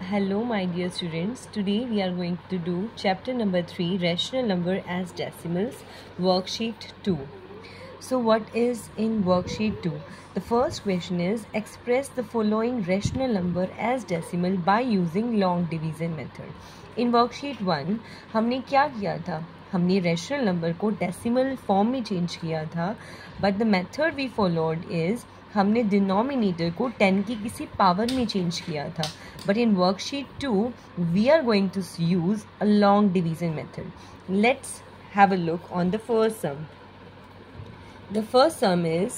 Hello my dear students, today we are going to do chapter number 3, rational number as decimals, worksheet 2. So what is in worksheet 2? The first question is express the following rational number as decimal by using long division method. In worksheet 1 हमने क्या किया था? हमने rational number को decimal form में change किया था, but the method we followed is हमने डिनोमिनेटर को 10 की किसी पावर में चेंज किया था. But in worksheet 2 we are going to use a long division method. Let's have a look on the first sum. The first sum is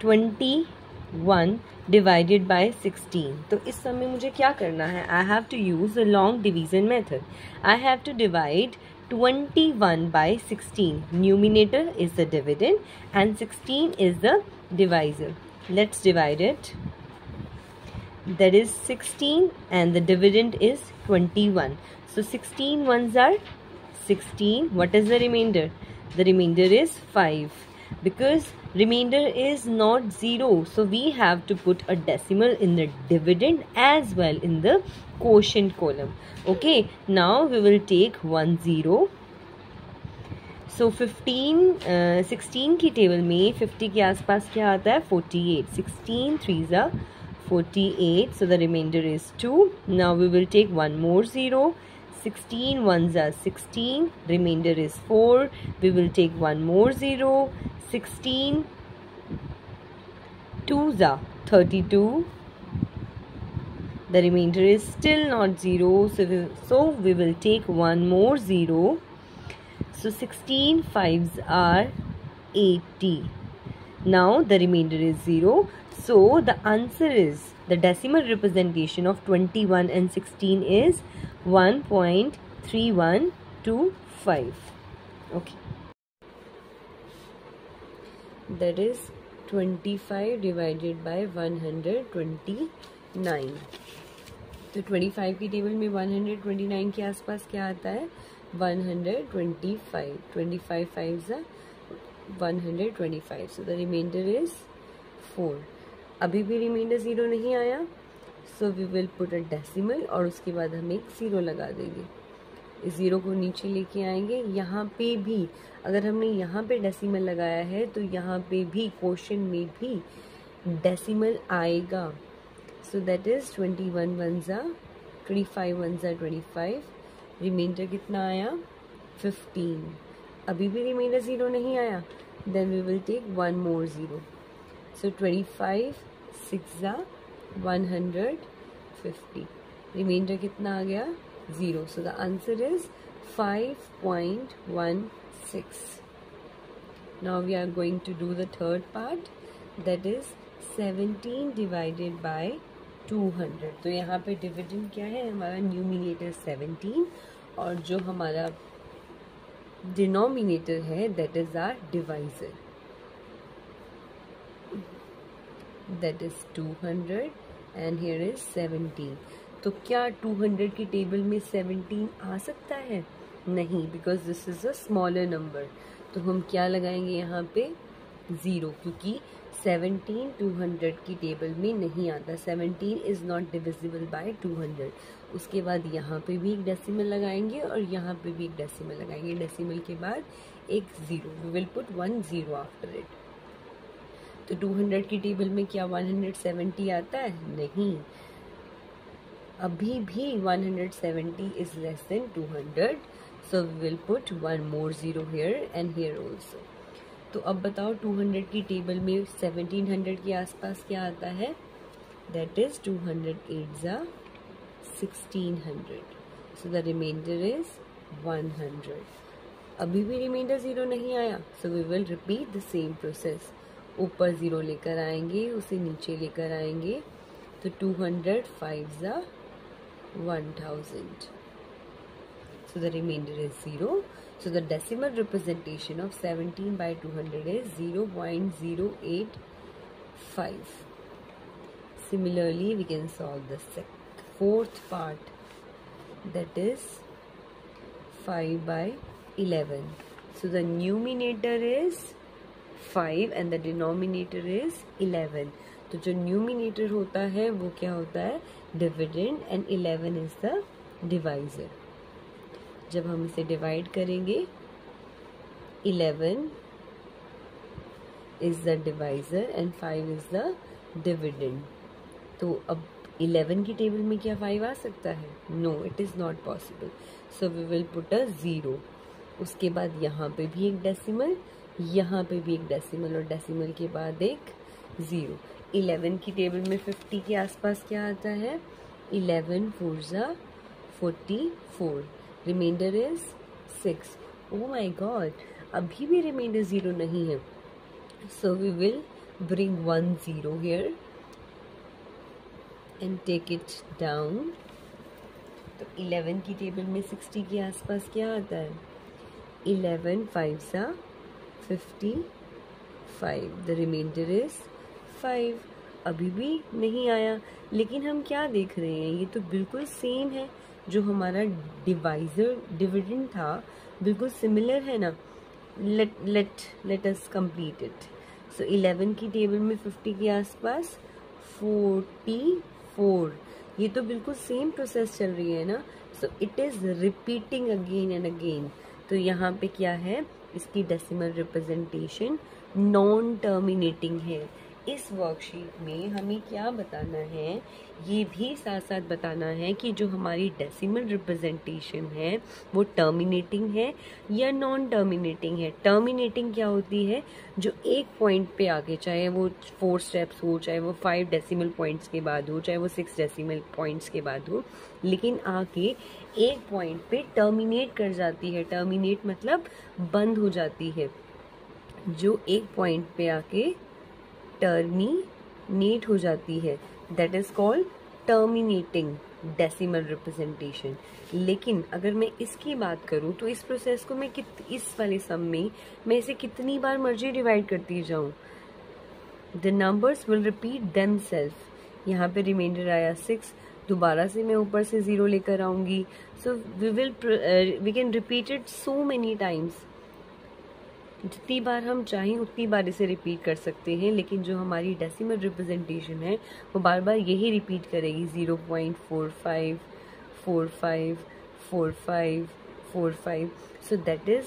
21 divided by 16. तो इस sum में मुझे क्या करना है? I have to use a long division method. I have to divide 21 by 16. Numerator is the dividend and 16 is the divisor. Let's divide it. That is 16 and the dividend is 21. So 16 ones are 16. What is the remainder? The remainder is 5. Because remainder is not 0, so we have to put a decimal in the dividend as well in the quotient column. Okay, now we will take 1 0. So 16 की table में 50 के आसपास क्या आता है? 48. 16 3s are 48. So the remainder is 2. Now we will take one more 0. 16 1s are 16. Remainder is 4. We will take one more 0. 16 2s are 32. The remainder is still not 0. So we will take one more 0. So 16 5s are 80. Now the remainder is 0. So the answer is, the decimal representation of 21 and 16 is 1.3125. Okay. That is 25 divided by 129. तो 25 की table में 129 के आसपास क्या आता है? 125. 25 5s are 125. So the remainder is 4. अभी भी रिमाइंडर 0 नहीं आया, so we will put a decimal और उसके बाद हम एक 0 लगा देंगे. इस 0 को नीचे लेके आएंगे. यहाँ पे भी अगर हमने यहाँ पे डेसिमल लगाया है तो यहाँ पे भी क्वेश्चन में भी डेसिमल आएगा. So that is 21 ones are 25 ones are 25. Reminder कितना आया? 15. अभी भी रिमाइंडर 0 नहीं आया, then we will take one more 0. So 25 6s are 150. Reminder कितना आ गया? 0. So the answer is 5.16. Now we are going to do the third part, that is 17 divided by 200. तो यहाँ पे डिविडेंड क्या है? हमारा न्यूमिनेटर 17 और जो हमारा डिनोमिनेटर है that is our divisor. That is 200 and here is 17. तो क्या 200 की टेबल में 17 आ सकता है? नहीं, because this is a smaller number. तो हम क्या लगाएंगे यहाँ पे? 0, क्योंकि 17 200 की टेबल में नहीं आता. 17 is not divisible by 200. उसके बाद यहाँ पे भी एक डेसिमल लगाएंगे और यहाँ पे भी एक डेसिमल लगाएंगे. डेसिमल के बाद एक 0. We will put 1 0 after it. तो 200 की टेबल में क्या 170 आता है? नहीं, अभी भी 170 is less than 200. So we will put one more 0 here and here also. तो अब बताओ 200 की टेबल में 1700 के आसपास क्या आता है? That is 200 8s are 1600. So the remainder is 100. अभी भी रिमाइंडर 0 नहीं आया, so we will repeat the same process. ऊपर 0 लेकर आएंगे, उसे नीचे लेकर आएंगे. तो 200 5s are 1000. So the remainder is 0. So the decimal representation of 17 by 200 is 0.085. Similarly, we can solve the fourth part, that is 5 by 11. So the numerator is 5 and the denominator is 11. तो जो numerator होता है वो क्या होता है, dividend, and 11 is the divisor. जब हम इसे डिवाइड करेंगे 11 is the divisor and 5 is the dividend. तो अब 11 की टेबल में क्या 5 आ सकता है? No, it is not possible. So we will put a 0। उसके बाद यहाँ पे भी एक डेसिमल, यहाँ पे भी एक डेसिमल, और डेसिमल के बाद एक 0। 11 की टेबल में 50 के आसपास क्या आता है? 11 4 ज़ा 44, reminder is 6। Oh my god, अभी भी रिमाइंडर 0 नहीं है। So we will bring 1 0 here and take it down। तो 11 की टेबल में 60 के आसपास क्या आता है? 11 5 सा 55, द रिमाइंडर इज 5। अभी भी नहीं आया, लेकिन हम क्या देख रहे हैं, ये तो बिल्कुल सेम है। जो हमारा डिवाइजर डिविडेंड था बिल्कुल सिमिलर है ना। Let us complete it. So 11 की टेबल में 50 के आसपास 44, ये तो बिल्कुल सेम प्रोसेस चल रही है ना। सो it is repeating again and again. तो यहाँ पे क्या है, इसकी डेसिमल रिप्रेजेंटेशन नॉन टर्मिनेटिंग है। इस वर्कशीट में हमें क्या बताना है, ये भी साथ साथ बताना है कि जो हमारी डेसिमल रिप्रेजेंटेशन है वो टर्मिनेटिंग है या नॉन टर्मिनेटिंग है। टर्मिनेटिंग क्या होती है, जो एक पॉइंट पे आके, चाहे वो 4 स्टेप्स हो, चाहे वो 5 डेसिमल पॉइंट्स के बाद हो, चाहे वो 6 डेसिमल पॉइंट्स के बाद हो, लेकिन आके एक पॉइंट पे टर्मिनेट कर जाती है। टर्मिनेट मतलब बंद हो जाती है। जो एक पॉइंट पे आके टर्मिनेट हो जाती है, that is called terminating decimal representation. लेकिन अगर मैं इसकी बात करूं तो इस प्रोसेस को मैं इस वाले सम में मैं इसे कितनी बार मर्जी डिवाइड करती जाऊं, the numbers will repeat themselves. यहाँ पे रिमाइंडर आया 6, दोबारा से मैं ऊपर से 0 लेकर आऊंगी। So we can repeat it so many times. जितनी बार हम चाहें उतनी बार इसे रिपीट कर सकते हैं, लेकिन जो हमारी डेसिमल रिप्रेजेंटेशन है वो बार बार यही रिपीट करेगी, 0.45 45 45 45। सो दैट इज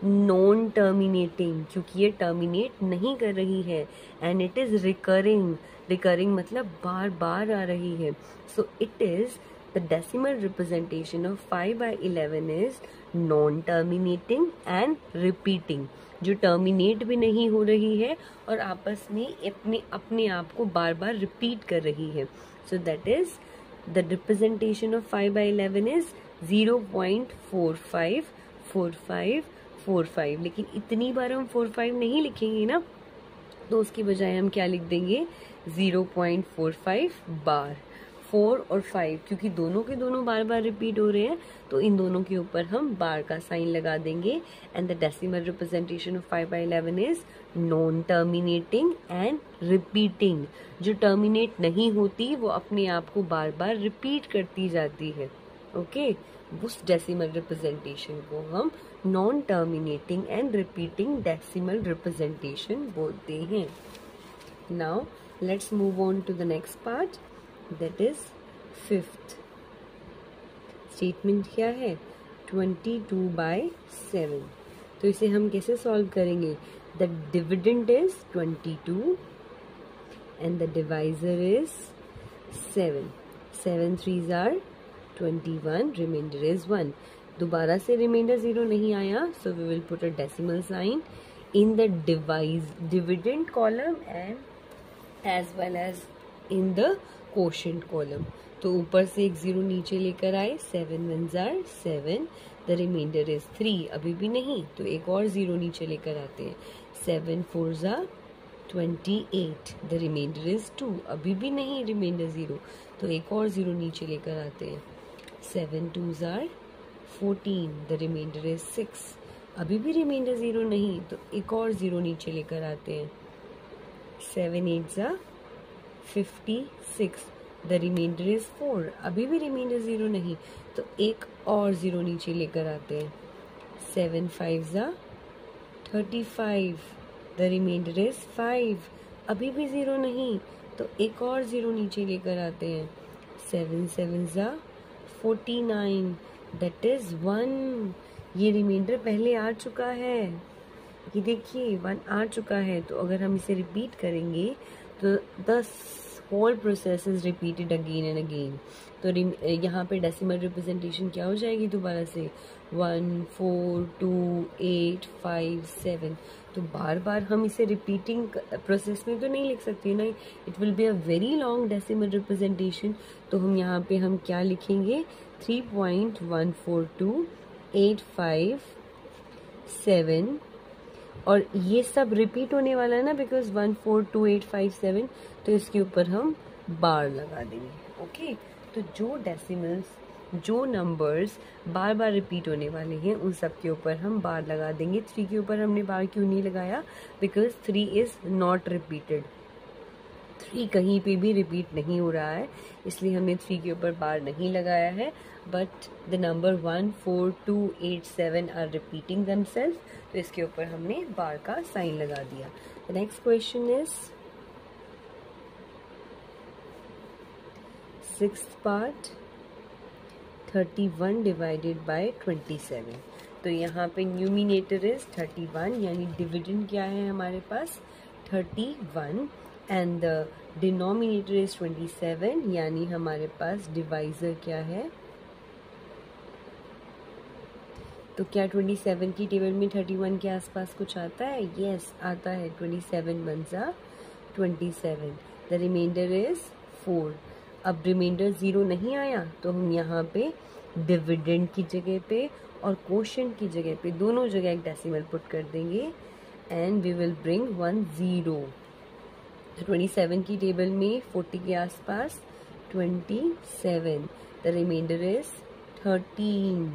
नॉन टर्मिनेटिंग, क्योंकि ये टर्मिनेट नहीं कर रही है, and it is recurring. Recurring मतलब बार बार आ रही है। So it is the decimal representation of 5/11 is non-terminating and repeating, जो टर्मिनेट भी नहीं हो रही है और आपस में अपने आप को बार बार रिपीट कर रही है। सो that is the representation of 5/11 is 0.454545। लेकिन इतनी बार हम 45 नहीं लिखेंगे ना, तो उसकी बजाय हम क्या लिख देंगे, 0.45 बार। 4 और 5, क्योंकि दोनों के दोनों बार बार रिपीट हो रहे हैं, तो इन दोनों के ऊपर हम बार का साइन लगा देंगे। And the decimal representation of 5/11 is non terminating and repeating. जो टर्मिनेट नहीं होती वो अपने आप को बार बार रिपीट करती जाती है। ओके, उस डेसिमल रिप्रेजेंटेशन को हम non terminating and repeating decimal representation बोलते हैं। Now let's move on to the next part, that is 5th statement. क्या है, 22/7। तो इसे हम कैसे सॉल्व करेंगे, the dividend is 22 and the divisor is 7। 7 3s are 21, reminder is 1। दोबारा से रिमाइंडर 0 नहीं आया, so we will put a decimal sign in the dividend column and as well as in the quotient column. तो ऊपर से एक 0 नीचे लेकर आए, 7 1s are 7, the reminder is 3। अभी भी नहीं, तो एक और 0 नीचे लेकर आते हैं, 7 4s are 28, the reminder is 2। अभी भी नहीं, रिमाइंडर 0, तो एक और 0 नीचे लेकर आते हैं, 7 2s are 14, the reminder is 6। अभी भी रिमाइंडर 0 नहीं, तो एक और 0 नीचे लेकर आते हैं, 7 8s are 56, the reminder is 4। अभी भी रिमाइंडर 0 नहीं, तो एक और 0 नीचे लेकर आते हैं, 7 5s are 35, the reminder is 5। अभी भी 0 नहीं, तो एक और ज़ीरो नीचे लेकर आते हैं। 7 7 49, दैट इज़ 1। ये रिमाइंडर पहले आ चुका है, ये देखिए 1 आ चुका है। तो अगर हम इसे रिपीट करेंगे तो 10 whole process is repeated again and again. तो यहाँ पे डेसिमल रिप्रेजेंटेशन क्या हो जाएगी दोबारा से 1 4 2 8 5 7। तो बार बार हम इसे रिपीटिंग प्रोसेस में तो नहीं लिख सकते ना, it will be a very long decimal representation. तो हम यहाँ पे हम क्या लिखेंगे 3.14285 और ये सब रिपीट होने वाला है ना, बिकॉज 142857। तो इसके ऊपर हम बार लगा देंगे। ओके, तो जो डेसिमल्स, जो नंबर्स बार बार रिपीट होने वाले हैं उन सब के ऊपर हम बार लगा देंगे। 3 के ऊपर हमने बार क्यों नहीं लगाया? Because 3 is not repeated. 3 कहीं पे भी रिपीट नहीं हो रहा है, इसलिए हमने 3 के ऊपर बार नहीं लगाया है। But the number 14287 are repeating themselves, तो इसके ऊपर हमने बार का साइन लगा दिया। The next question is 6th part 31 divided by 27। तो यहाँ पे न्यूमिनेटर इज 31, यानी डिविडेंड क्या है हमारे पास 31, एंड द डिनोमिनेटर इज 27, यानी हमारे पास डिवाइजर क्या है। तो क्या 27 की टेबल में 31 के आसपास कुछ आता है? यस, आता है। 27 1 27, द रिमाइंडर इज 4। अब रिमाइंडर 0 नहीं आया तो हम यहाँ पे डिविडेंड की जगह पे और कोशेंट की जगह पे दोनों जगह एक डेसिमल पुट कर देंगे एंड वी विल ब्रिंग 1 0। तो 27 की टेबल में 40 के आसपास 27, द रिमाइंडर इज 13।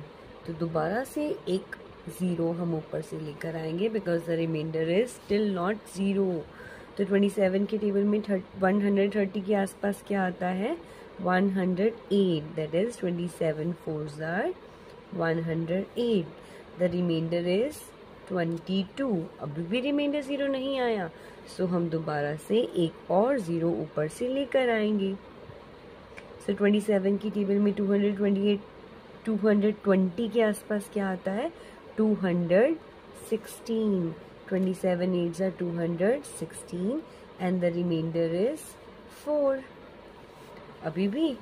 तो दोबारा से एक 0 हम ऊपर से लेकर आएंगे because the reminder is still not 0। तो 27 के टेबल में 130 के आसपास क्या आता है 108, that is 27 4s are 108, the reminder is 22। अभी भी रिमाइंडर 0 नहीं आया, सो हम दोबारा से एक और 0 ऊपर से लेकर आएंगे। सो 27 की टेबल में 220 के आसपास क्या आता है 216, 27 8s are 216 and the remainder is 4। अभी भी,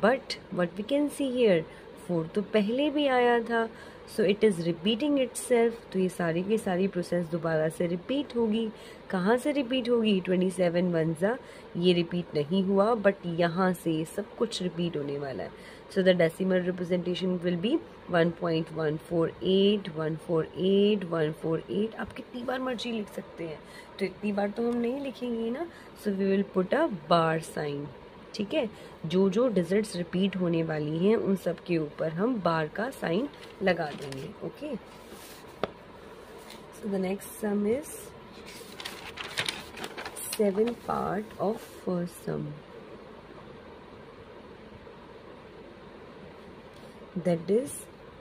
but what we can see here 4 तो पहले भी आया था, so it is repeating itself. तो ये सारी की सारी प्रोसेस दोबारा से रिपीट होगी। कहाँ से रिपीट होगी 27 1 ये रिपीट नहीं हुआ, बट यहाँ से सब कुछ रिपीट होने वाला है। So the decimal representation will be 1.148 148 148। आप कितनी बार मर्जी लिख सकते हैं, तो इतनी बार तो हम नहीं लिखेंगे ना, so we will put a bar sign. ठीक है, जो जो डिजिट्स रिपीट होने वाली हैं उन सब के ऊपर हम बार का साइन लगा देंगे। Okay, so the next sum is 7th part of first sum, that is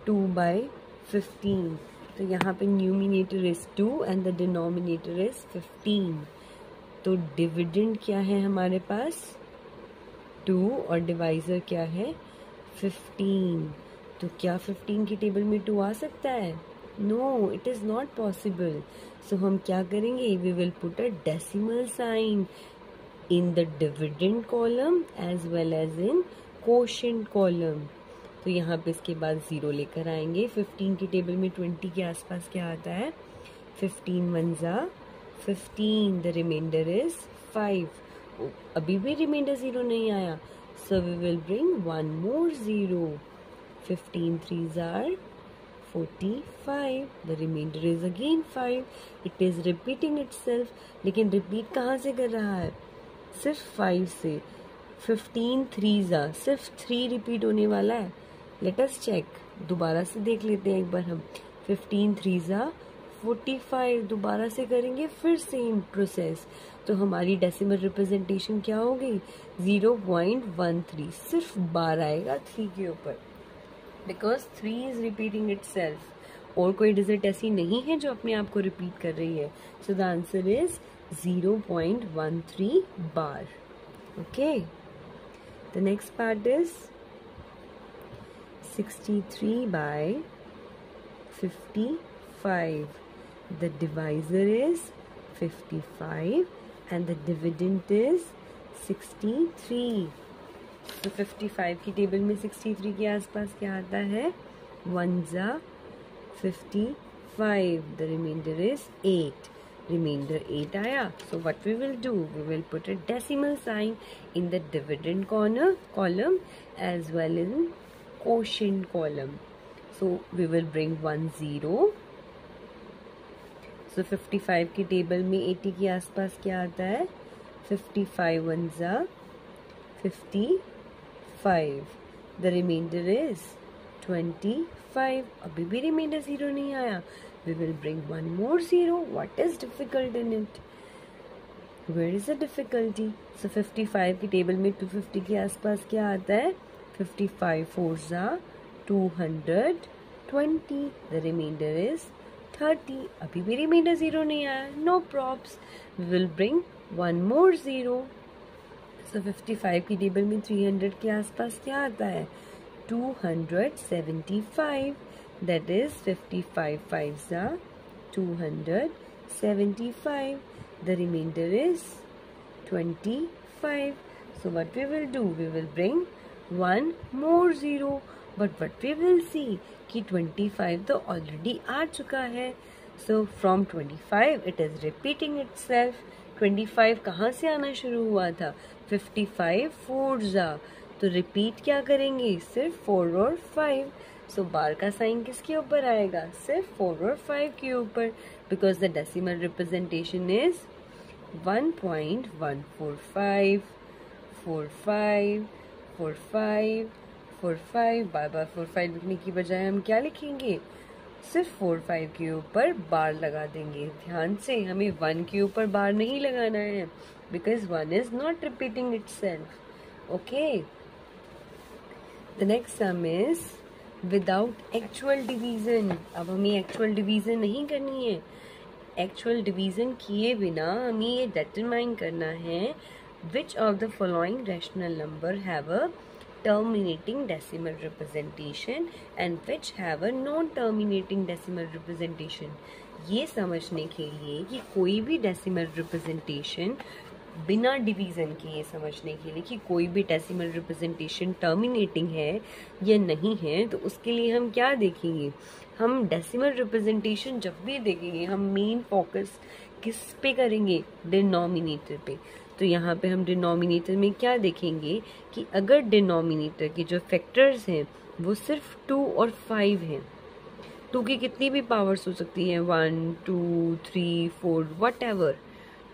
2/15। तो यहाँ पे numerator is 2 and the denominator is 15। तो डिविडेंड क्या है हमारे पास 2 और डिवाइजर क्या है 15। तो क्या 15 की टेबल में 2 आ सकता है? No, it is not possible. So हम क्या करेंगे, we will put a decimal sign in the dividend column as well as in quotient column. तो यहाँ पे इसके बाद 0 लेकर आएंगे। 15 की टेबल में 20 के आसपास क्या आता है 15 1 15, द रिमाइंडर इज 5। अभी भी रिमाइंडर 0 नहीं आया, so we will bring 1 more 0। 15 3s are 45, the reminder is again 5। It is repeating itself, लेकिन रिपीट कहाँ से कर रहा है, सिर्फ 5 से। 15 3s are, सिर्फ 3 रिपीट होने वाला है। लेट अस चेक, दोबारा से देख लेते हैं एक बार हम। 15 3s are 45, दोबारा से करेंगे फिर सेम प्रोसेस। तो हमारी डेसिमल रिप्रेजेंटेशन क्या होगी 0.13, सिर्फ बार आएगा 3 के ऊपर, बिकॉज 3 इज रिपीटिंग इटसेल्फ। और कोई डिजिट ऐसी नहीं है जो अपने आप को रिपीट कर रही है। So the answer is 0.13 bar. Okay, the next part is 63 by 55. The divisor is 55 and the dividend is 63. तो 55 की टेबल में 63 के आसपास क्या आता है? 1 * 55. The remainder is 8. Remainder 8 आया. So what we will do? We will put a decimal sign in the dividend column as well as in quotient column. So we will bring 1 0. So 55 की table में 80 के आसपास क्या आता है? 55 1 * 55. The remainder is 25. अभी भी remainder 0 नहीं आया. We will bring 1 more 0. What is difficult in it? Where is the difficulty? So 55 की टेबल में 250 के आसपास क्या आता है? 55 4 * 220. The remainder is 30. अभी भी remainder 0 नहीं आया. No props. We will bring 1 more 0. So 55 की टेबल में 300 के आसपास क्या आता है? 275. That is 55 5 * 275. The remainder is 25. So what we will do? We will bring 1 more 0. But what we will see कि 25 तो already आ चुका है. So from 25 it is repeating itself. 25 कहाँ से आना शुरू हुआ था? 55 4 * तो रिपीट क्या करेंगे? सिर्फ 4 और 5. सो बार का साइन किसके ऊपर आएगा? सिर्फ 4 और 5 के ऊपर, because the decimal representation is 1.145. 45 45 45. बार बार 45 लिखने की बजाय हम क्या लिखेंगे? सिर्फ 4 5 के ऊपर बार लगा देंगे. ध्यान से, हमें 1 के ऊपर बार नहीं लगाना है, because 1 is not repeating itself. Okay, the next sum is without actual division. अब हमें एक्चुअल डिवीजन नहीं करनी है. एक्चुअल डिवीजन किए बिना हमें ये डिटरमाइन करना है which of the following rational number have a terminating decimal representation and which have a non-terminating decimal representation. ये समझने के लिए कि कोई भी डेसिमल रिप्रेजेंटेशन बिना डिवीज़न के, ये समझने के लिए कि कोई भी डेसिमल रिप्रेजेंटेशन टर्मिनेटिंग है या नहीं है, तो उसके लिए हम क्या देखेंगे? हम डेसिमल रिप्रेजेंटेशन जब भी देखेंगे हम मेन फोकस किस पे करेंगे? डिनोमिनेटर पे. तो यहाँ पे हम डिनोमिनेटर में क्या देखेंगे कि अगर डिनोमिनेटर के जो फैक्टर्स हैं वो सिर्फ 2 और 5 हैं. 2 की कितनी भी पावर्स हो सकती हैं, 1 2 3 4 what ever.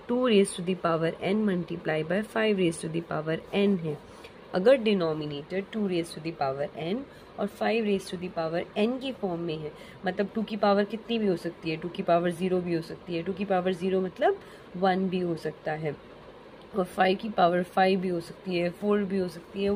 2 raised to the power n multiply by 5 raised to the power n है. अगर denominator 2 raised to the power n और 5 raised to the power n की फॉर्म में है, मतलब 2 की पावर कितनी भी हो सकती है. 2 की पावर 0 भी हो सकती है. 2 की पावर 0 मतलब 1 भी हो सकता है, और 5 की पावर 5 भी हो सकती है, 4 भी हो सकती है.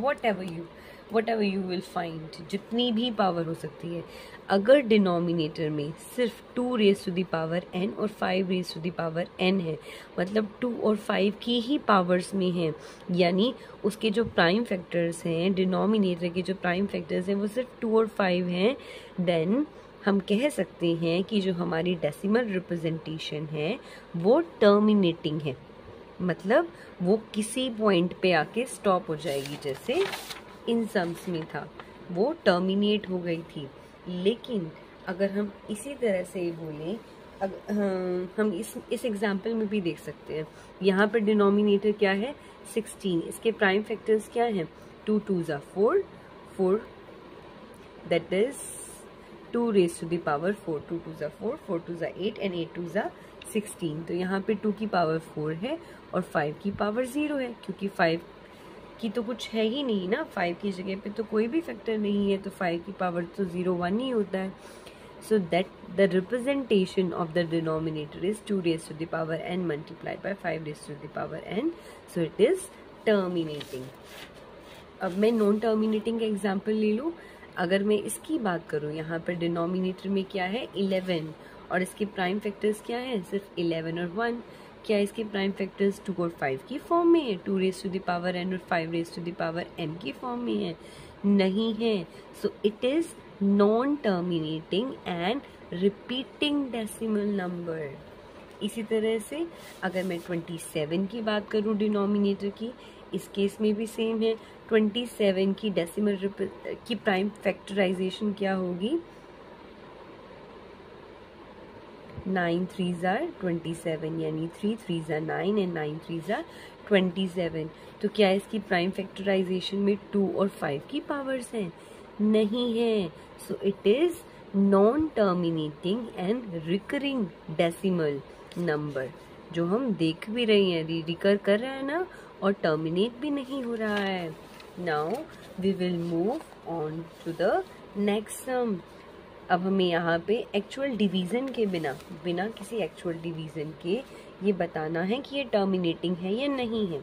What ever you will find, जितनी भी पावर हो सकती है. अगर डिनोमिनेटर में सिर्फ 2 raised to the power n और 5 raised to the power n है, मतलब 2 और 5 की ही पावर्स में है, यानी उसके जो प्राइम फैक्टर्स हैं, डिनोमिनेटर के जो प्राइम फैक्टर्स हैं वो सिर्फ 2 और 5 हैं, देन हम कह सकते हैं कि जो हमारी डेसिमल रिप्रेजेंटेशन है वो टर्मिनेटिंग है. मतलब वो किसी पॉइंट पे आके स्टॉप हो जाएगी, जैसे इन सम्स में था, वो टर्मिनेट हो गई थी. लेकिन अगर हम इसी तरह से बोलें, हम इस एग्जाम्पल में भी देख सकते हैं. यहाँ पर डिनोमिनेटर क्या है? 16. इसके प्राइम फैक्टर्स क्या हैं? 2 2 * 4 4, that is 2 raised to the power 4. 2 2 * 4 4 2 * 8 and 8 2 * 16. तो यहाँ पे 2 की पावर 4 है और 5 की पावर 0 है, क्योंकि 5 की तो कुछ है ही नहीं ना. 5 की जगह पे तो कोई भी फैक्टर नहीं है, तो 5 की पावर तो 0 1 ही होता है. So that the representation of the denominator is 2 raised to the power n multiply by 5 raised to the power n. So it is terminating. अब मैं नॉन टर्मिनेटिंग का एग्जाम्पल ले लूँ. अगर मैं इसकी बात करूँ, यहाँ पर डिनोमिनेटर में क्या है? 11, और इसके प्राइम फैक्टर्स क्या हैं? सिर्फ 11 और 1. क्या इसके प्राइम फैक्टर्स 2 और 5 की फॉर्म में है, 2 raise to the power n और 5 raise to the power m की फॉर्म में है? नहीं है। So it is non terminating and repeating decimal number. इसी तरह से अगर मैं 27 की बात करूं डिनोमिनेटर की, इस केस में भी सेम है। 27 की डेसिमल की प्राइम फैक्टराइजेशन क्या होगी? 9 3s are 27, यानी 3 3s are 9 and 9 3s are 27। तो क्या इसकी प्राइम फैक्टराइजेशन में 2 और 5 की पावर्स हैं? नहीं है। So it is non terminating and recurring decimal number, जो हम देख भी रहे हैं, रिकर कर रहा है ना, और टर्मिनेट भी नहीं हो रहा है। Now we will move on to the next sum. अब हमें यहाँ पे एक्चुअल डिवीज़न के बिना किसी एक्चुअल डिवीज़न के ये बताना है कि ये टर्मिनेटिंग है या नहीं है।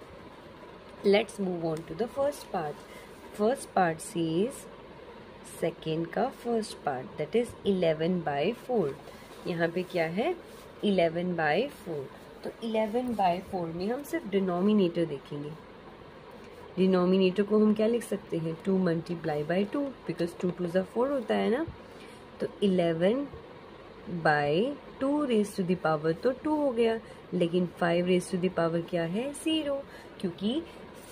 Let's move on to the first part. First part says second का फर्स्ट पार्ट, दैट इज 11/4। यहाँ पे क्या है? 11/4। तो 11/4 में हम सिर्फ डिनोमिनेटर देखेंगे। डिनोमिनेटर को हम क्या लिख सकते हैं? 2 × 2, बिकॉज 2 2 4 होता है ना। तो 11/2 रेज टू द पावर तो 2 हो गया, लेकिन 5 रेज टू द पावर क्या है? 0, क्योंकि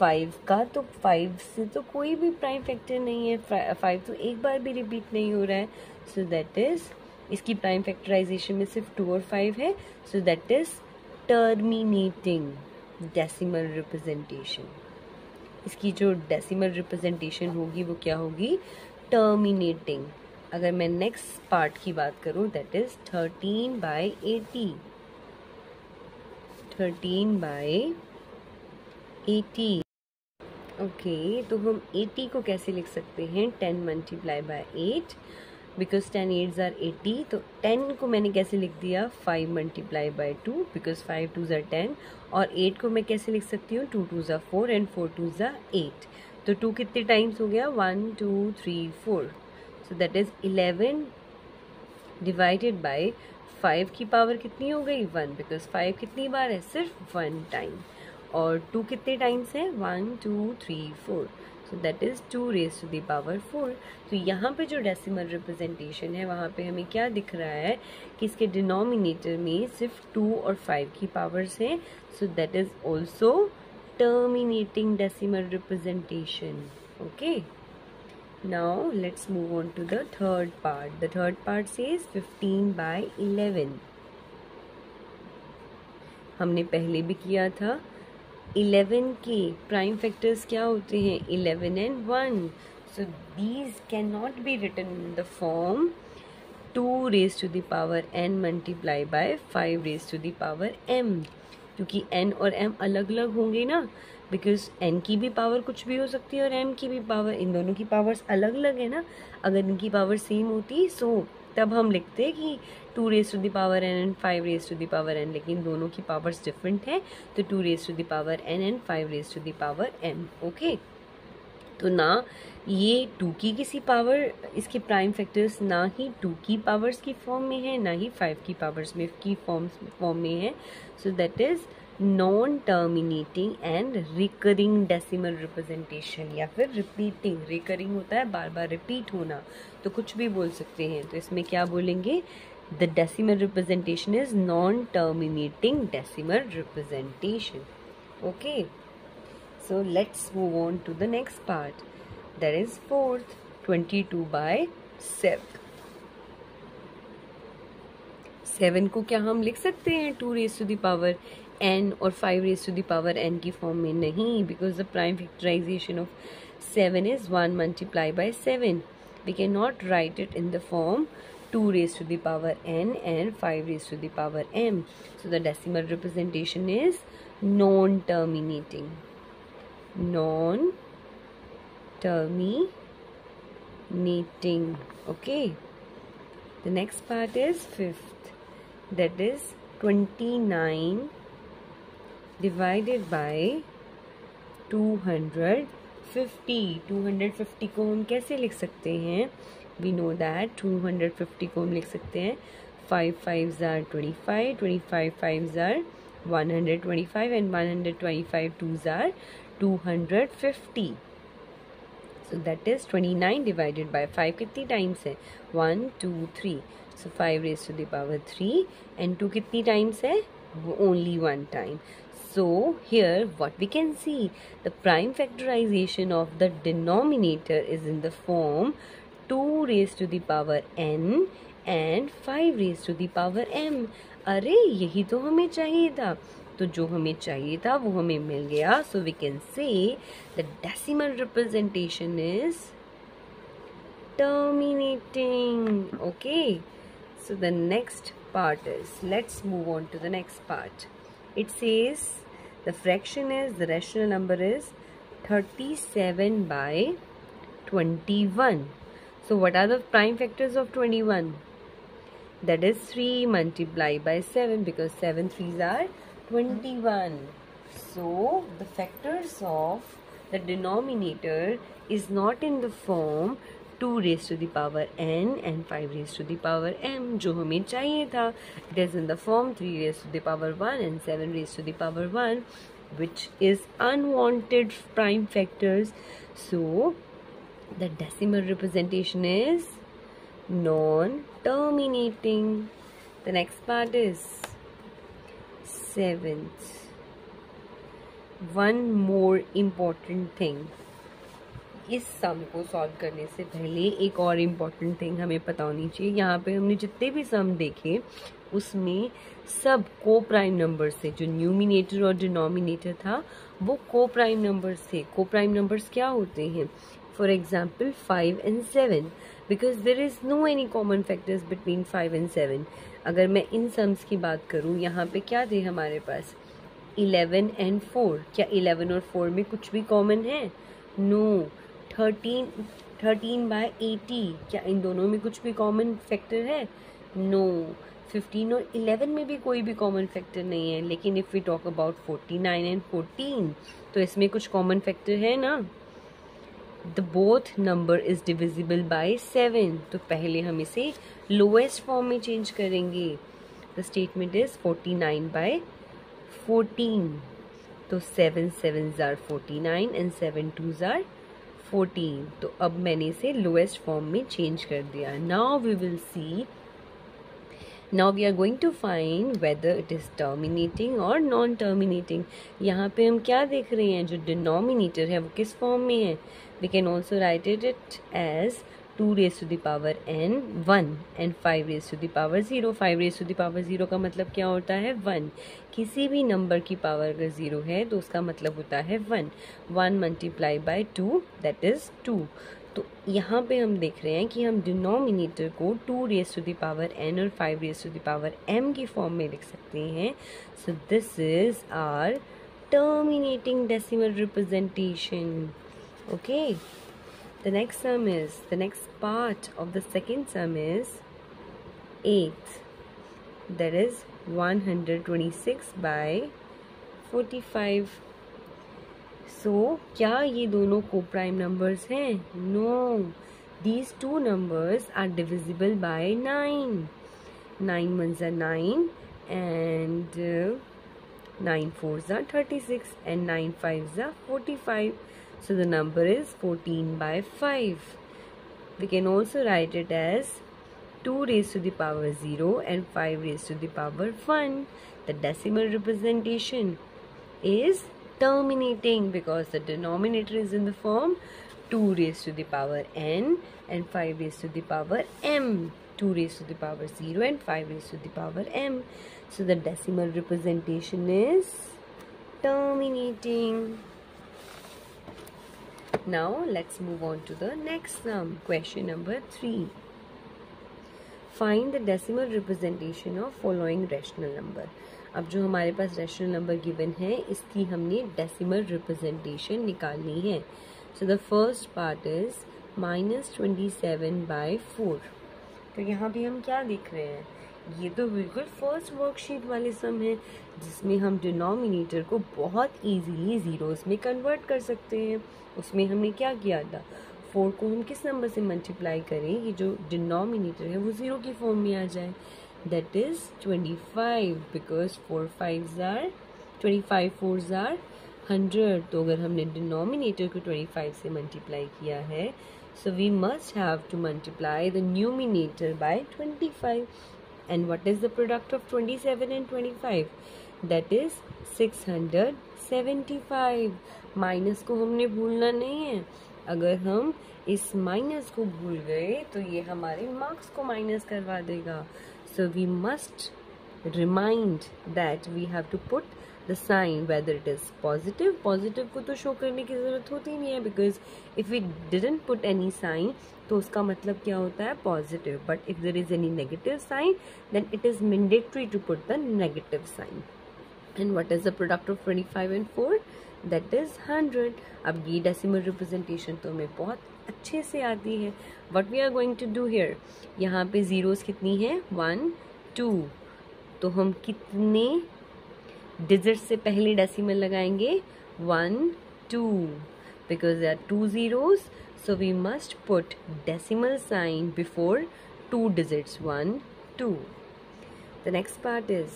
5 से तो कोई भी प्राइम फैक्टर नहीं है, 5 तो एक बार भी रिपीट नहीं हो रहा है। सो दैट इज, इसकी प्राइम फैक्टराइजेशन में सिर्फ 2 और 5 है। सो that is terminating decimal representation. इसकी जो डेसिमल रिप्रेजेंटेशन होगी वो क्या होगी? टर्मिनेटिंग। अगर मैं नेक्स्ट पार्ट की बात करूं, दैट इज 13/80। 13/80। ओके, तो हम 80 को कैसे लिख सकते हैं? 10 × 8, बिकॉज 10 8s are 80। तो 10 को मैंने कैसे लिख दिया? 5 × 2, बिकॉज 5 2s are 10। और 8 को मैं कैसे लिख सकती हूँ? 2 2s are 4 and 4 2s are 8। तो 2 कितने टाइम्स हो गया? 1 2 3 4। So that is 11 divided by 5 की पावर कितनी हो गई? 1, बिकॉज 5 कितनी बार है? सिर्फ 1 टाइम। और 2 कितने टाइम्स है? 1 2 3 4। So that is 2 raise to the power 4। तो यहाँ पे जो डेसिमल रिप्रेजेंटेशन है वहाँ पे हमें क्या दिख रहा है कि इसके डिनोमिनेटर में सिर्फ 2 और 5 की पावर्स हैं। सो that is also terminating decimal representation. Okay, now let's move on to the third part. The third part says 15/11। हमने पहले भी किया था। 11 के प्राइम फैक्टर्स क्या होते हैं? 11 and 1। so these cannot be written in the form 2 raised to the power n multiply by 5 raised to the power m, क्योंकि n और m अलग अलग होंगे ना, बिकॉज n की भी पावर कुछ भी हो सकती है और m की भी पावर, इन दोनों की पावर्स अलग अलग है ना। अगर इनकी पावर सेम होती सो तब हम लिखते हैं कि 2 raise to the power n and 5 raise to the power n, लेकिन दोनों की पावर्स डिफरेंट है। तो 2 raise to the power n and 5 raise to the power m। Okay, तो ना ये 2 की किसी पावर, इसके प्राइम फैक्टर्स ना ही 2 की पावर्स की फॉर्म में है, ना ही 5 की पावर्स में की फॉर्म में है। सो that is non terminating and recurring decimal representation, या फिर रिपीटिंग। रिकरिंग होता है बार बार रिपीट होना, तो कुछ भी बोल सकते हैं। तो इसमें क्या बोलेंगे? The decimal representation is non terminating decimal representation. Okay, so let's move on to the next part, that is fourth, 22/7। 7 को क्या हम लिख सकते हैं 2 raise to the power n और 5 raise to the power n की फॉर्म में? नहीं, because the prime factorization of 7 is 1 multiplied by 7। we cannot write it in the form 2 raised to the power n and 5 raised to the power m। so the decimal representation is non-terminating, non-terminating। okay, the next part is fifth, that is 29 divided by 250। 250 को हम कैसे लिख सकते हैं? we know that 250 को हम लिख सकते हैं 5 5s are 25, 25 5s are 125 and 125 twos are 250. So that is 29 divided by 5 कितनी times है? 1 2 3. So 5 raised to the power 3 and 2 कितनी times है? Only one time. So here what we can see, the prime factorization of the denominator is in the form 2 raised to the power n and 5 raised to the power m. अरे यही तो हमें चाहिए था, तो जो हमें चाहिए था वो हमें मिल गया. So we can say the decimal representation is terminating. Okay, so the next part is, let's move on to the next part. It says the fraction is, the rational number is 37 by 21. So what are the prime factors of 21? That is 3 multiplied by 7, because 7 3s are 21. So the factors of the denominator is not in the form 2 raised to the power n and 5 raised to the power m जो हमें चाहिए था. It is in the form 3 raised to the power 1 and 7 raised to the power 1, which is unwanted prime factors. So the decimal representation is non-terminating. The next part is 7th. One more important thing. इस सम को solve करने से पहले एक और important thing हमें पता होनी चाहिए. यहाँ पे हमने जितने भी सम देखे उसमें सब को प्राइम नंबर से, जो न्यूमिनेटर और डिनोमिनेटर था वो को प्राइम नंबर्स थे. को प्राइम नंबर्स क्या होते हैं? For example 5 and 7, because there is no any common factors between 5 and 7. अगर मैं इन सम्स की बात करूँ, यहाँ पे क्या थे हमारे पास? 11 and 4. क्या 11 और 4 में कुछ भी कॉमन है? नो. 13 by 80, क्या इन दोनों में कुछ भी कॉमन फैक्टर है? नो. 15 और 11 में भी कोई भी कॉमन फैक्टर नहीं है. लेकिन if we talk about 49 and 14, तो इसमें कुछ कॉमन फैक्टर है ना. The both number is divisible by 7, तो पहले हम इसे लोएस्ट फॉर्म में चेंज करेंगे. The statement is 49 by 14. तो 7 7s are 49 and 7 2s are 14. तो अब मैंने इसे लोएस्ट फॉर्म में चेंज कर दिया. Now we will see, now we are going to find whether it is terminating और नॉन टर्मिनेटिंग. यहाँ पे हम क्या देख रहे हैं? जो डिनोमिनेटर है वो किस फॉर्म में है? We can also write it as 2 raised to the power n 1 and 5 raised to the power 0. 5 raised to the power 0 का मतलब क्या होता है? 1. किसी भी नंबर की पावर अगर 0 है तो उसका मतलब होता है 1. 1 मल्टीप्लाई बाय 2 दैट इज़ 2. तो यहाँ पे हम देख रहे हैं कि हम डिनोमिनेटर को 2 raised to the power n और 5 raised to the power m की फॉर्म में लिख सकते हैं. So this is our terminating decimal representation. Okay, the next part of the second sum is 8th, that is 126 by 45. So क्या ये दोनों को प्राइम नंबर्स हैं? No, these two numbers are divisible by 9. 9 ones are 9 and 9 fours are 36 and 9 fives are 45. So the number is 14 by 5. We can also write it as 2 raised to the power 0 and 5 raised to the power 1. The decimal representation is terminating because the denominator is in the form 2 raised to the power n and 5 raised to the power m. 2 raised to the power 0 and 5 raised to the power m. So the decimal representation is terminating. Now let's move on to the next sum. Question number 3. Find the decimal representation of following rational number. अब जो हमारे पास rational number given है इसकी हमने decimal representation निकालनी है. So the first part is -27 by 4. तो यहाँ भी हम क्या देख रहे हैं? ये तो बिल्कुल फर्स्ट वर्कशीट वाले सम है जिसमें हम डिनोमिनेटर को बहुत इजीली ज़ीरोज़ में कन्वर्ट कर सकते हैं. उसमें हमने क्या किया था? 4 को हम किस नंबर से मल्टीप्लाई करें कि जो डिनोमिनेटर है वो 0 की फॉर्म में आ जाए. that is 25 because 4 5s are 25 4s are 100. तो अगर हमने डिनोमिनेटर को 25 से मल्टीप्लाई किया है, so we must have to multiply the numerator by 25. And what is the product of 27 and 25? That is 675. Minus को हमने भूलना नहीं है. अगर हम इस माइनस को भूल गए तो ये हमारे मार्क्स को माइनस करवा देगा. So we must remind that we have to put the sign whether it is positive. Positive को तो शो करने की ज़रूरत होती नहीं है because if we didn't put any sign तो उसका मतलब क्या होता है? Positive. But if there is any negative sign then it is mandatory to put the negative sign. And what is the product of 25 and 4? That is 100. अब ये decimal representation तो हमें बहुत अच्छे से आती है. What we are going to do here? यहाँ पे zeros कितनी है? 1 2. तो हम कितने डिजिट से पहले डेसिमल लगाएंगे? 1 2 because there are 2 zeros, so we must put decimal sign before 2 digits. 1 2. The next part is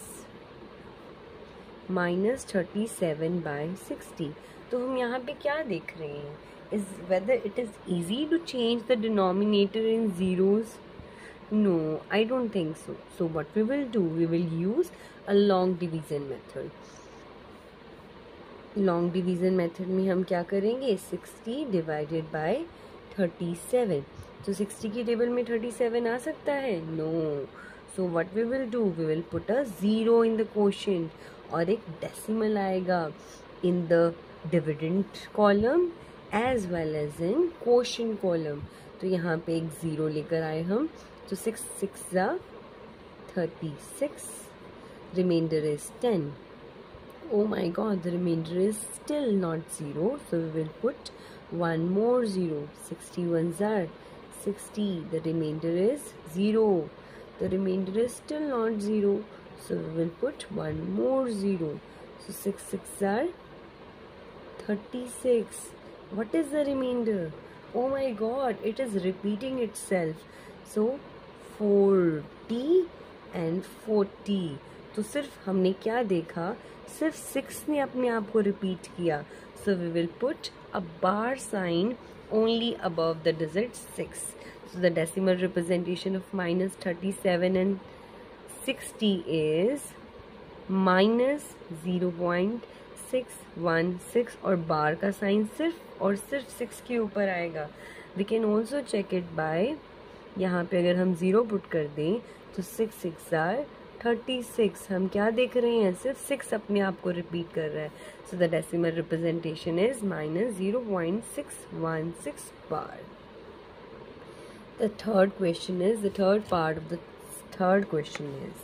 minus 37 by 60. तो हम यहाँ पे क्या देख रहे हैं? Is whether it is easy to change the denominator in zeros? No, I don't think so. So what we will do? We will use a long division method. Long division method में हम क्या करेंगे? 60 divided by 37. तो 60 की table में 37 आ सकता है? No. So what we will do? We will put a 0 in the quotient और एक decimal आएगा in the dividend column as well as in quotient column. तो यहाँ पे एक 0 लेकर आए हम. So 6 6 36. Remainder is 10. Oh my god, the remainder is still not 0. So we will put one more 0. 61s are 60. The remainder is 0. The remainder is still not 0. So we will put one more 0. So 6 6 are 36. What is the remainder? Oh my god, it is repeating itself. So 40 and 40. तो सिर्फ हमने क्या देखा? सिर्फ 6 ने अपने आप को रिपीट किया. So we will put a bar sign only above the digit 6. So the decimal representation of minus 37 and 60 is minus 0.616 और बार का साइन सिर्फ और सिर्फ 6 के ऊपर आएगा. We can also check it by यहाँ पे अगर हम 0 पुट कर दें तो 6 6 are 36. हम क्या देख रहे हैं? सिर्फ 6 अपने आप को रिपीट कर रहा है. So the decimal representation is minus 0.616 bar. The third part of the third question is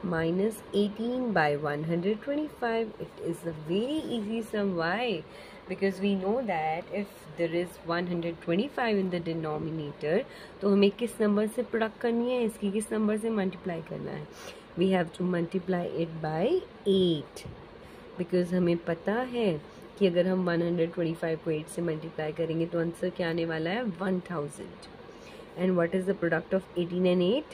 minus 18 by 125. It is a very easy sum. Why? Because we know that if there is 125 in the denominator, तो हमें किस number से product करनी है? इसकी किस number से multiply करना है? We have to multiply it by 8. Because हमें पता है कि अगर हम 125 को 8 से मल्टीप्लाई करेंगे तो आंसर क्या आने वाला है? 1000. And what is the product of 18 and 8?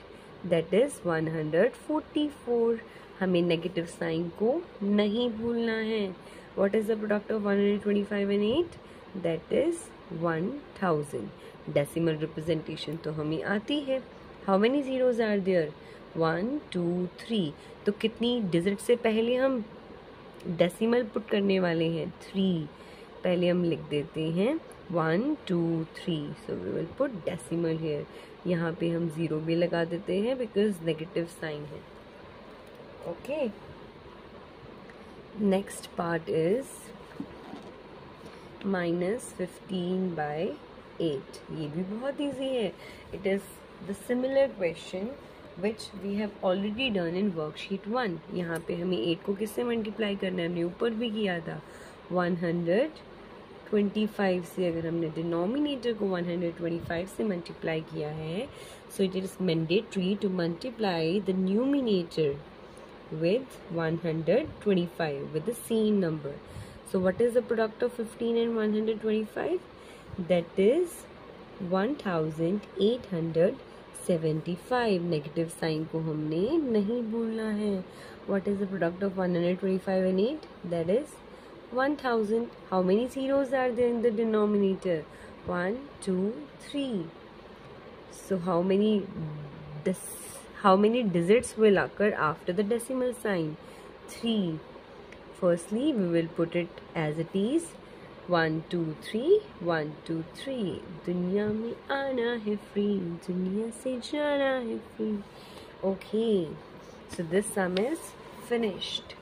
That is 144. हमें नेगेटिव साइन को नहीं भूलना है. What is the product of 125 and 8? That is 1000. Decimal representation तो हमें आती है. How many zeros are there? 1 2 3. तो कितनी डिजिट से पहले हम डेसिमल पुट करने वाले हैं? 3. पहले हम लिख देते हैं 1 2 3. So we will put decimal here. यहाँ पे हम 0 भी लगा देते हैं because नेगेटिव साइन है. Okay. Next part is minus 15 by 8. ये भी बहुत easy है. It is the similar question which we have already done in worksheet 1. यहाँ पे हमें 8 को किससे मल्टीप्लाई करना है? हमने ऊपर भी किया था 125 से. अगर हमने डिनोमिनेटर को 125 से मल्टीप्लाई किया है, so it is mandatory to multiply the numerator with 125 with the same number. So what is the product of 15 and 125? That is 1860. 75, negative sign को हमने नहीं भूलना है। What is the product of 125 and 8? That is 1000. How many zeros are there in the denominator? 1, 2, 3. So how many digits will occur after the decimal sign? 3. Firstly, we will put it as it is. 1 2 3, 1 2 3. दुनिया में आना है free, दुनिया से जाना है free. Okay, so this sum is finished.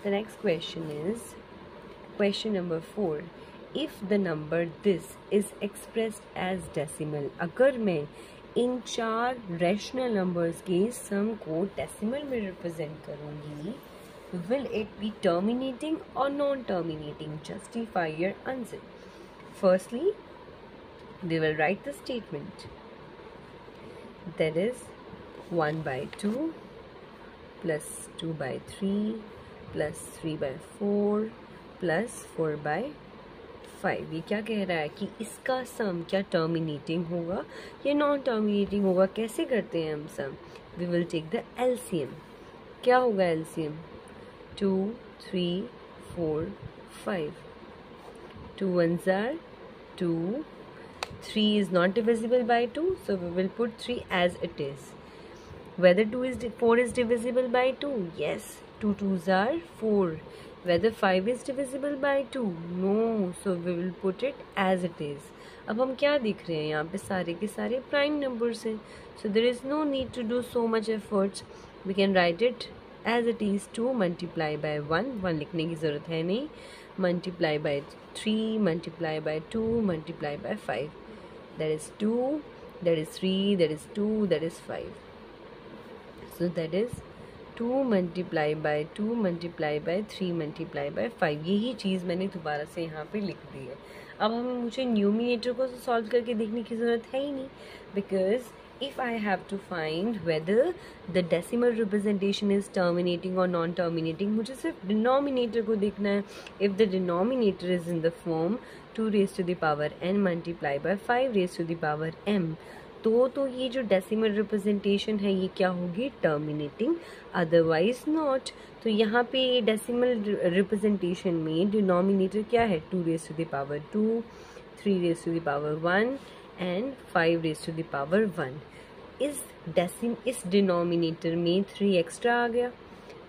The next question is question number 4. If the number this is expressed as decimal, अगर मैं इन 4 रैशनल नंबर्स के सम को डेसिमल में रिप्रेजेंट करूंगी, will it be terminating or non-terminating? Justify your answer. Firstly, we will write the statement. That is 1 by 2 plus 2 by 3 plus 3 by 4 plus 4 by 5. ये क्या कह रहा है कि इसका सम क्या टर्मिनेटिंग होगा या नॉन टर्मिनेटिंग होगा? कैसे करते हैं हम sum? We will take the LCM. क्या होगा LCM? 2, 3, 4, 5. 2 ones are 2. 3 is not divisible by 2, so we will put 3 as it is. Whether 4 is divisible by 2? Yes. 2 2s are 4. Whether 5 is divisible by 2? No. So we will put it as it is. अब हम क्या देख रहे हैं यहाँ पे? सारे के सारे प्राइम नंबर्स हैं. So there is no need to do so much efforts. We can write it as it is. 2 multiply by 1. 1 लिखने की ज़रूरत है नहीं. Multiply by 3. Multiply by 2. Multiply by 5. That is 2. That is 3. That is 2. That is 5. So that is 2 multiply by 2 multiply by 3 multiply by 5. यही चीज़ मैंने दोबारा से यहाँ पे लिख दी है. अब मुझे न्यूमिनेटर को सॉल्व करके देखने की ज़रूरत है ही नहीं, because if I have to find whether the decimal representation is terminating or non-terminating, मुझे सिर्फ denominator को देखना है. If the denominator is in the form 2 raised to the power n multiplied by 5 raised to the power m, तो ये जो decimal representation है ये क्या होगी? Terminating, otherwise not. तो यहाँ पे डेसिमल रिप्रेजेंटेशन में डिनोमिनेटर क्या है? 2 raise to the power 2, 3 raise to the power 1 and 5 raise to the power 1. इस डिनोमिनेटर में 3 एक्स्ट्रा आ गया,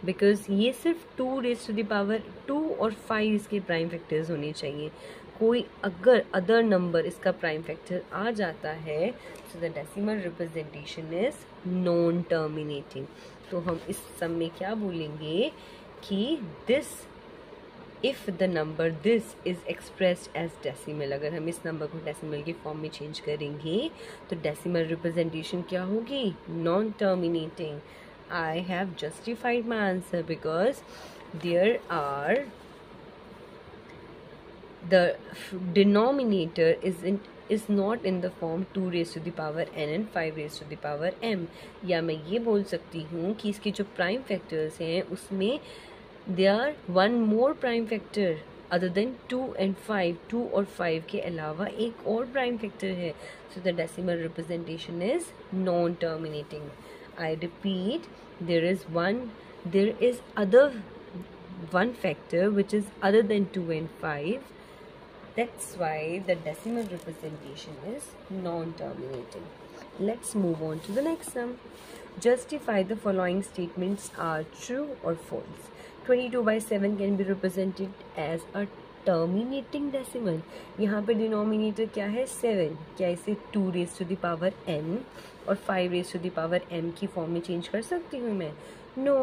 बिकॉज ये सिर्फ 2 रेज टू द पावर 2 और 5 इसके प्राइम फैक्टर्स होने चाहिए. कोई अगर अदर नंबर इसका प्राइम फैक्टर आ जाता है, so the decimal representation is non terminating. तो हम इस सम में क्या बोलेंगे कि this, if the number this is expressed as decimal, अगर हम इस नंबर को डेसिमल के फॉर्म में चेंज करेंगे तो डेसिमल रिप्रेजेंटेशन क्या होगी? Non terminating. I have justified my answer because there are the denominator is not in the form 2 raised to the power n and 5 raised to the power m. या मैं ये बोल सकती हूँ कि इसके जो प्राइम फैक्टर्स हैं उसमें there are one more prime factor other than 2 and 5. 2 और 5 के अलावा एक और प्राइम फैक्टर है. so the decimal representation is non-terminating. I repeat, there is other one factor which is other than 2 and 5. That's why the decimal representation is non-terminating. Let's move on to the next sum. Justify the following statements are true or false. 22 by 7 can be represented as a terminating decimal. यहाँ पे denominator क्या है? 7. क्या इसे 2 raised to the power n और 5 raised to the power m की form में change कर सकती हूँ मैं? No.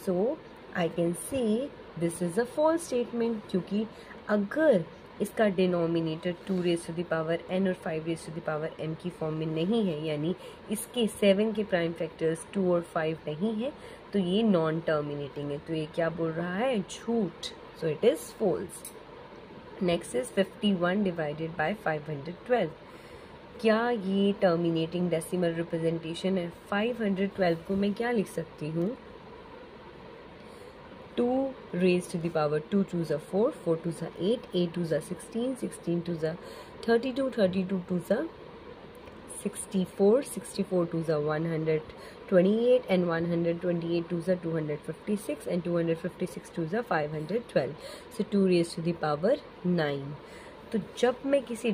So I can say this is a false statement, क्योंकि अगर इसका denominator 2 raise to the power n और 5 raise to the power m की फॉर्म में नहीं है, यानी इसके 7 के प्राइम फैक्टर्स 2 और 5 नहीं है, तो ये नॉन टर्मिनेटिंग है. तो ये क्या बोल रहा है? झूठ. So it is false. Next is 51 divided by 512. क्या ये टर्मिनेटिंग डेसिमल रिप्रेजेंटेशन है? 512 को मैं क्या लिख सकती हूँ? 2 raised to the power 2 2s are 4, 4 2s are 8, 8 2s are 16, 16 2s are 32, 32 2s are 64, 64 twos are 128, and 128 twos are 256, and 256 twos are 512. So 2 raised to the power 9. तो जब मैं किसी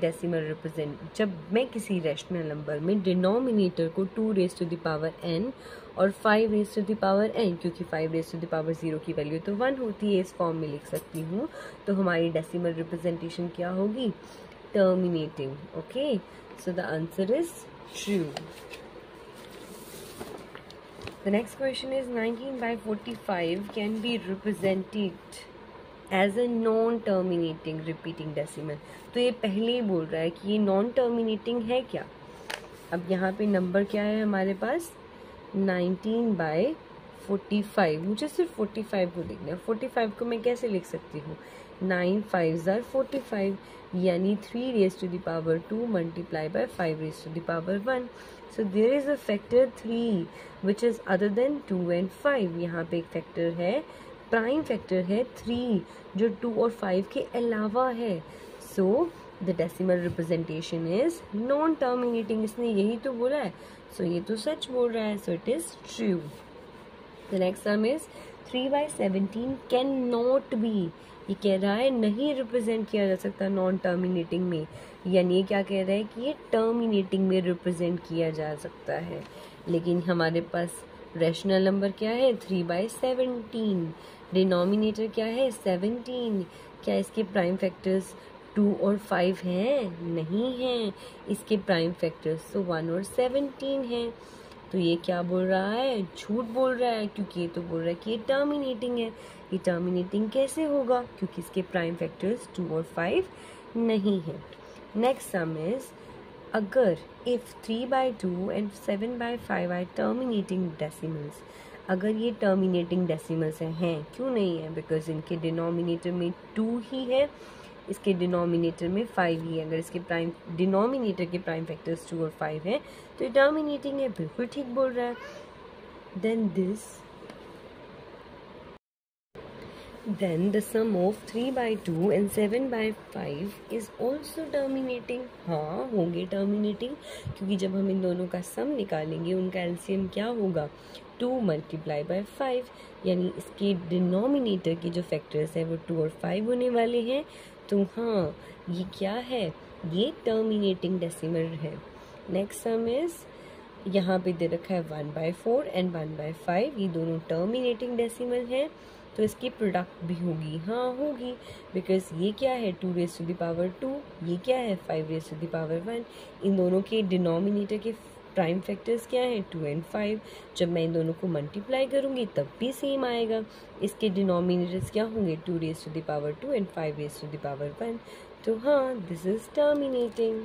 रैशनल नंबर में डिनोमिनेटर को 2 raise to the power n और 5 raise to the power n, क्योंकि 5 raise to the power 0 की value तो 1 होती है, इस फॉर्म में लिख सकती हूँ, तो हमारी डेसिमल रिप्रेजेंटेशन क्या होगी? Terminating. Okay, so the answer is true. The next question is 19/45 can be represented as a non-terminating repeating decimal. तो ये पहले ही बोल रहा है कि ये नॉन टर्मिनेटिंग है क्या. अब यहाँ पे नंबर क्या है हमारे पास? 19/45. मुझे सिर्फ 45 को लिखना है. 45 को मैं कैसे लिख सकती हूँ? 9 5s are 45, यानी 3 raised to the power 2 multiplied by 5 raised to the power 1. So there is a factor 3 which is other than 2 and 5. यहाँ पे एक फैक्टर है, प्राइम फैक्टर है 3, जो 2 और 5 के अलावा है. So the decimal representation is non terminating. इसने यही तो बोला है, सो ये तो सच बोल रहा है, so it is true. The next sum is 3/17 can not be. ये कह रहा है नहीं रिप्रेजेंट किया जा सकता नॉन टर्मिनेटिंग में, यानी ये क्या कह रहा है कि ये टर्मिनेटिंग में रिप्रेजेंट किया जा सकता है. लेकिन हमारे पास रैशनल नंबर क्या है? 3/17. डिनोमिनेटर क्या है? 17. क्या इसके प्राइम फैक्टर्स 2 और 5 हैं? नहीं हैं. इसके प्राइम फैक्टर्स तो 1 और 17 हैं. तो ये क्या बोल रहा है? झूठ बोल रहा है, क्योंकि ये तो बोल रहा है कि ये टर्मिनेटिंग है. ये टर्मिनेटिंग कैसे होगा? क्योंकि इसके प्राइम फैक्टर्स 2 और 5 नहीं है. नेक्स्ट सम इज, अगर if 3/2 and 7/5 are terminating decimals, अगर ये टर्मिनेटिंग डेसिमल्स हैं, क्यों नहीं है? बिकॉज इनके डिनोमिनेटर में 2 ही है, इसके डिनोमिनेटर में 5 ही है. अगर इसके प्राइम डिनोमिनेटर के प्राइम फैक्टर्स 2 और 5 हैं तो ये टर्मिनेटिंग है. बिल्कुल ठीक बोल रहा है. Then the sum of 3/2 and 7/5 is also terminating. हाँ, होंगे टर्मिनेटिंग, क्योंकि जब हम इन दोनों का सम निकालेंगे उनका एलसीएम क्या होगा? 2 multiplied by 5, यानी इसके डिनोमिनेटर के जो फैक्टर्स है वो 2 और 5 होने वाले हैं. तो हाँ, ये क्या है? ये टर्मिनेटिंग डेसिमल है. नेक्स्ट सम इज, यहाँ पे दे रखा है 1/4 एंड 1/5. ये दोनों टर्मिनेटिंग डेसिमल हैं, तो इसकी प्रोडक्ट भी होगी. हाँ, होगी, बिकॉज ये क्या है? 2 raised to the power 2. ये क्या है? 5 raised to the power 1. इन दोनों के डिनोमिनेटर के प्राइम फैक्टर्स क्या हैं? 2 and 5. जब मैं इन दोनों को मल्टीप्लाई करूँगी तब भी सेम आएगा. इसके डिनोमिनेटर्स क्या होंगे? 2 raised to the power 2 and 5 raised to the power 1. तो हाँ, दिस इज टर्मिनेटिंग.